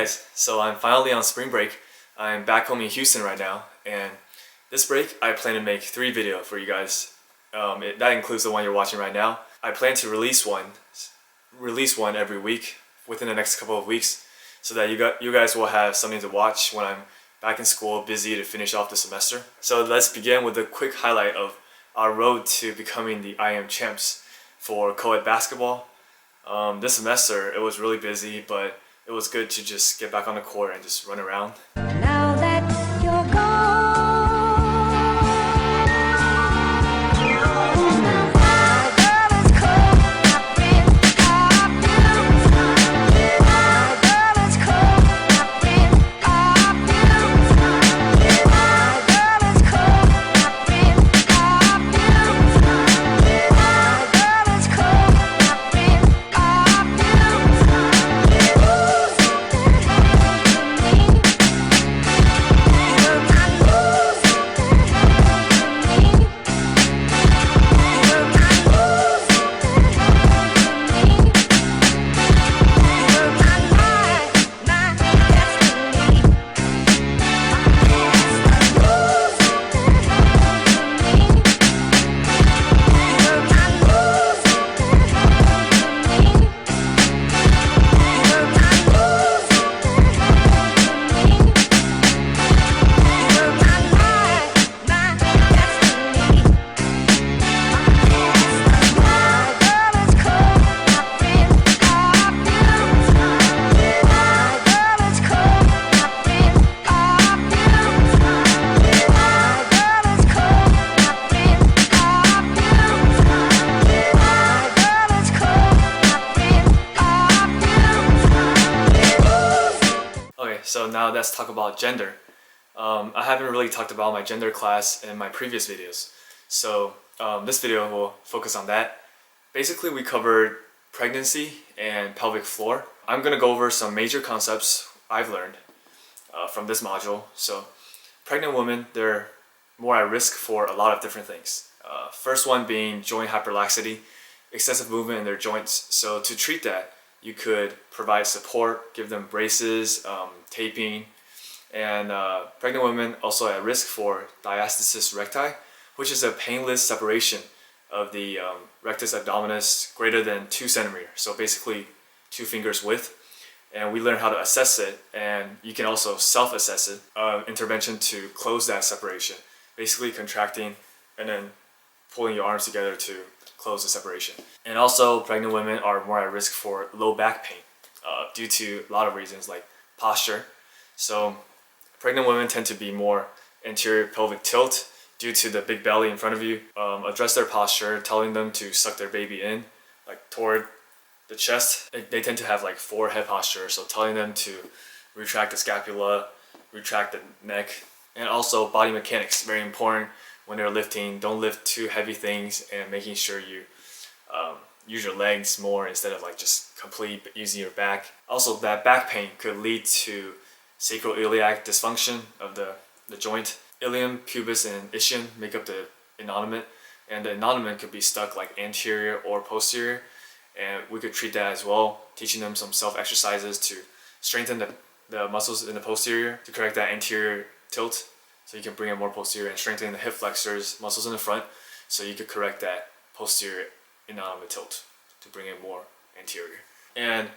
guys, so I'm finally on spring break. I'm back home in Houston right now, and this break I plan to make 3 videos for you guys. That includes the one you're watching right now. I plan to release one every week within the next couple of weeks, so that you guys will have something to watch when I'm back in school, busy to finish off the semester. So let's begin with a quick highlight of our road to becoming the IM champs for co-ed basketball. This semester it was really busy, but it was good to just get back on the court and just run around. Now that you're gone, my girl is cold, I've been up you. My girl is cold, I've been up you. My girl is cold, I've been up you. My girl is cold, I've been up you. So now let's talk about gender. I haven't really talked about my gender class in my previous videos, so this video will focus on that. Basically, we covered pregnancy and pelvic floor. I'm gonna go over some major concepts I've learned from this module. So pregnant women, they're more at risk for a lot of different things. First one being joint hyperlaxity, excessive movement in their joints. So to treat that, you could provide support, give them braces, taping, and pregnant women also at risk for diastasis recti, which is a painless separation of the rectus abdominis greater than 2 centimeters, so basically 2 fingers width. And we learn how to assess it, and you can also self-assess it. Intervention to close that separation, basically contracting and then pulling your arms together to close the separation. And also, pregnant women are more at risk for low back pain due to a lot of reasons like posture. So pregnant women tend to be more anterior pelvic tilt due to the big belly in front of you. Address their posture, telling them to suck their baby in, like toward the chest. They tend to have like forward head posture, so telling them to retract the scapula, retract the neck. And also body mechanics, very important when they're lifting. Don't lift too heavy things, and making sure you use your legs more instead of like just completely using your back. Also, that back pain could lead to sacroiliac dysfunction of the joint. Ilium, pubis, and ischium make up the innominate, and the innominate could be stuck like anterior or posterior, and we could treat that as well, teaching them some self exercises to strengthen the muscles in the posterior to correct that anterior tilt, so you can bring it more posterior, and strengthen the hip flexors, muscles in the front, so you could correct that posterior innominate tilt to bring it more anterior. And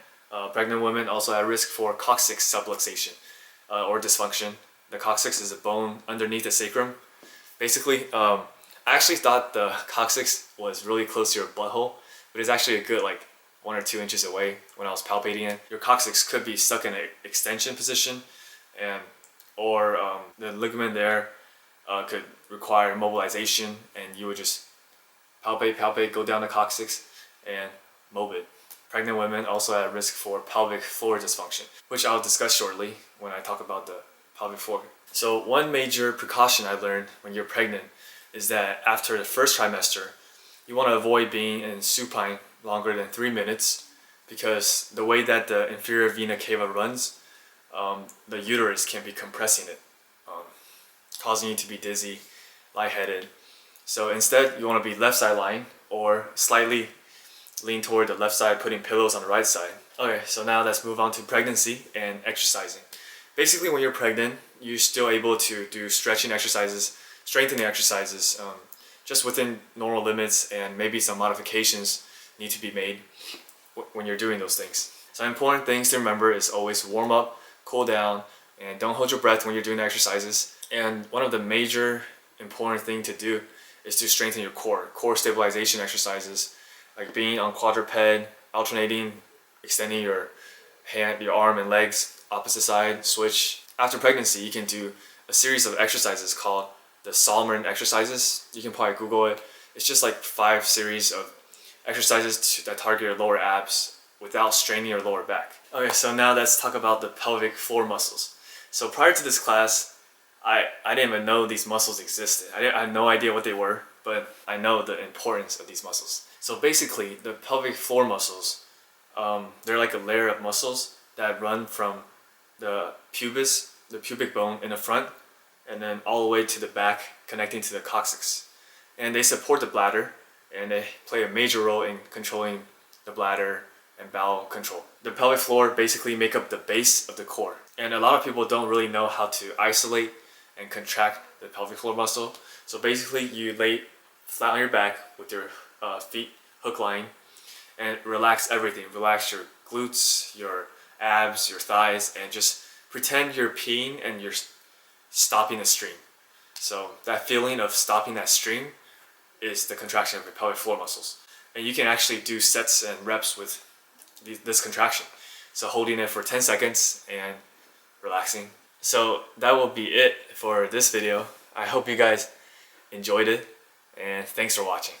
pregnant women also at risk for coccyx subluxation or dysfunction. The coccyx is a bone underneath the sacrum. Basically, I actually thought the coccyx was really close to your butthole, but it's actually a good like 1 or 2 inches away when I was palpating it. Your coccyx could be stuck in an extension position, or the ligament there could require mobilization, and you would just palpate, go down the coccyx and mob it. Pregnant women also at risk for pelvic floor dysfunction, which I'll discuss shortly when I talk about the pelvic floor. So one major precaution I learned when you're pregnant is that after the first trimester, you want to avoid being in supine longer than 3 minutes, because the way that the inferior vena cava runs, the uterus can be compressing it, causing you to be dizzy, lightheaded. So instead, you want to be left side lying or slightly lean toward the left side, putting pillows on the right side. Okay, so now let's move on to pregnancy and exercising. Basically, when you're pregnant, you're still able to do stretching exercises, strengthening exercises, just within normal limits, and maybe some modifications need to be made when you're doing those things. So important things to remember is always warm up, cool down, and don't hold your breath when you're doing exercises. And one of the major important thing to do is to strengthen your core stabilization exercises, like being on quadruped, alternating, extending your hand, your arm and legs, opposite side, switch. After pregnancy, you can do a series of exercises called the Solomon exercises. You can probably Google it. It's just like 5 series of exercises that target your lower abs without straining your lower back. Okay, so now let's talk about the pelvic floor muscles. So prior to this class, I didn't even know these muscles existed. I had no idea what they were, but I know the importance of these muscles. So basically, the pelvic floor muscles, they're like a layer of muscles that run from the pubis, the pubic bone in the front, and then all the way to the back, connecting to the coccyx. And they support the bladder, and they play a major role in controlling the bladder and bowel control. The pelvic floor basically make up the base of the core. And a lot of people don't really know how to isolate and contract the pelvic floor muscle. So basically you lay flat on your back with your feet hook lying and relax everything. Relax your glutes, your abs, your thighs, and just pretend you're peeing and you're stopping the stream. So that feeling of stopping that stream is the contraction of your pelvic floor muscles. And you can actually do sets and reps with this contraction. So holding it for 10 seconds and relaxing. So that will be it for this video. I hope you guys enjoyed it, and thanks for watching.